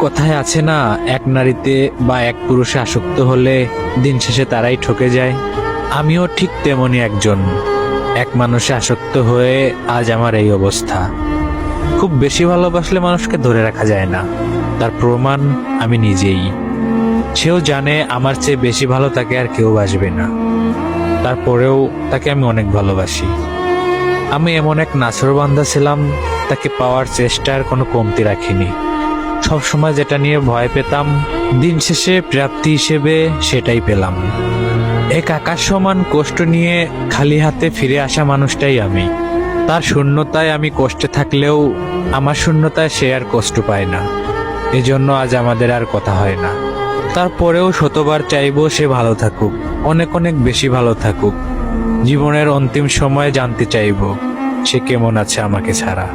কথায় আছে না, এক নারীতে বা এক পুরুষে আসক্ত হলে দিন শেষে তারাই ঠকে যায়। আমিও ঠিক তেমনই একজন। এক মানুষে আসক্ত হয়ে আজ আমার এই অবস্থা। খুব বেশি ভালোবাসলে মানুষকে ধরে রাখা যায় না, তার প্রমাণ আমি নিজেই। সেও জানে আমার চেয়ে বেশি ভালো তাকে আর কেউ বাসবে না, তারপরেও তাকে আমি অনেক ভালোবাসি। আমি এমন এক নাছোড়বান্দা ছিলাম, তাকে পাওয়ার চেষ্টার কোনো কমতি রাখিনি। সবসময় যেটা নিয়ে ভয় পেতাম, দিন শেষে প্রাপ্তি হিসেবে সেটাই পেলাম। এক আকাশ সমান কষ্ট নিয়ে খালি হাতে ফিরে আসা মানুষটাই আমি। তার শূন্যতায় আমি কষ্টে থাকলেও আমার শূন্যতায় সে আর কষ্ট পায় না। এজন্য আজ আমাদের আর কথা হয় না। তারপরেও শতবার চাইবো সে ভালো থাকুক, অনেক অনেক বেশি ভালো থাকুক। জীবনের অন্তিম সময়ে জানতে চাইবো সে কেমন আছে আমাকে ছাড়া।